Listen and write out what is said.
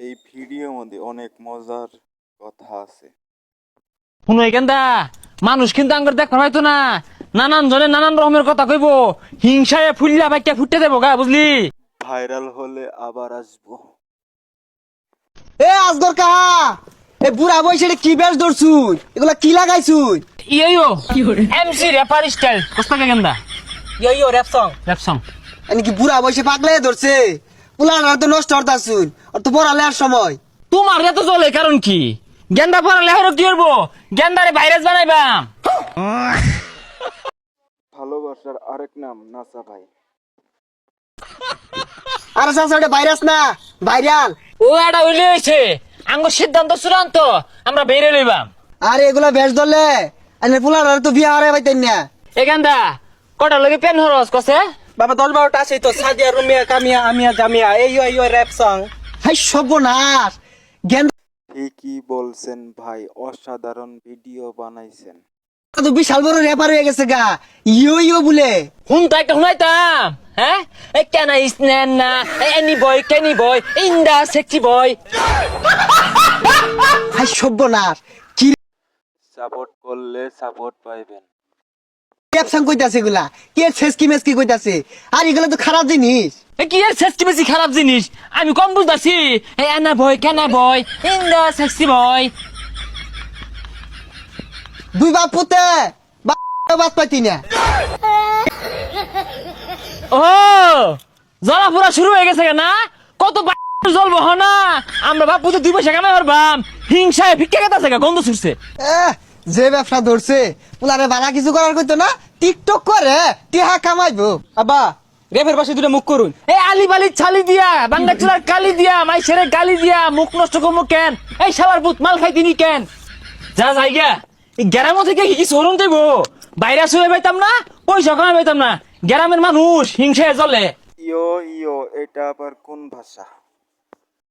এই ভিডিওর মধ্যে অনেক মজার কথা আছে। শুনো এখানটা মানুষ কিন্তু আঙ্গুর দেখ পাইতো না, নানান জনে নানান রকমের কথা কইব, হিংসায় ফুললা বাইকা ফুটে দেবো গা, বুঝলি? ভাইরাল হলে আবার আসবো। এ আজগর কাহা এ বুড়া বয়সে কি বেশ ধরছুই, এগুলা কি লাগাইছুই? ইয়ো এমসি র্যাপার স্টাইল কস্তাকে গেন্দা yo rap song rap song. এনি কি বুড়া বয়সে পাগলাই ধরছে? পুলার তো নষ্ট হতাছুন, আর তো পড়ালের সময়। তোমার এত চলে কারণ কি? গেন্দা পড়ালে হলো কি করবো? গেন্দারে ভাইরাস বানাইবাম। ভালোবাসার আরেক নাম নাসা ভাই। আরে চাচা ওটা ভাইরাস না, ভাইরাল। ও এটা হইলে হয়েছে আঙ্গ সিদ্ধান্ত চূড়ান্ত, আমরা বেরে লইবাম। আরে এগুলা বেশ ধরলে আরে পুলার তো বিয়া হারে পাইতেন না। এ গেন্দা কটা লগে পেন হরস কসে? বাবা 10-12টা আছে তো, সাদিয়া রুমিয়া কামিয়া আমিয়া জামিয়া এই র‍্যাপ সং। হাই সর্বনাশ, গেন্দা ঠিকই বলছেন ভাই, অসাধারণ ভিডিও বানাইছেন। তো বিশাল বড় র্যাপার হয়ে গেছে গা, ইয়ো বলে। শুনতা একটা শুনাইতাম, হ্যাঁ? এ কেন ইসনেন না এনি বয় কেনি বয় ইন্দা সেক্সি বয়। হাই সর্বনাশ, কি সাপোর্ট করলে সাপোর্ট পাইবেন। র্যাপ সং কইতাছে এগুলা? কে ছেসকি মেসকি কইতাছে? আর এগুলা তো খারাপ জিনিস। এ কি এর সেক্সি বেশি খারাপ জিনিস? আমি কম বুঝতাছি। এ এনা বয় কেনা বয় ইন্দা সেক্সি বয়। দুই বাপ পুতে বাপ পাইতি না। ও জ্বলা পুরা শুরু হয়ে গেছে না? কত জ্বলবো না? আমরা বাপু তো 2 পয়সা কামাই পারবাম, হিংসায় ভিক্ষা খেতাছে গা, গন্ধ ছুটছে। যে ব্যবসা ধরছে পুলারে বালা কিছু করার কইতো না, টিকটক করে টিহা কামাইবো। আব্বা রেফের পাশে দুটো মুখ করুন। এই আলি বালি ছালি দিয়া বাঙ্গা চুলার কালি দিয়া মাইছেরে গালি দিয়া মুখ নষ্ট করবো কেন? এই শালার বুত মাল খাই দিনি কেন? যা যাইগা এই গ্রাম থেকে কি কিছু হরণ দেবো, বাইরে আসলে পাইতাম না, পয়সা কামাই পাইতাম না। গ্রামের মানুষ হিংসায় জ্বলে। ইয়ো ইয়ো, এটা আবার কোন ভাষা?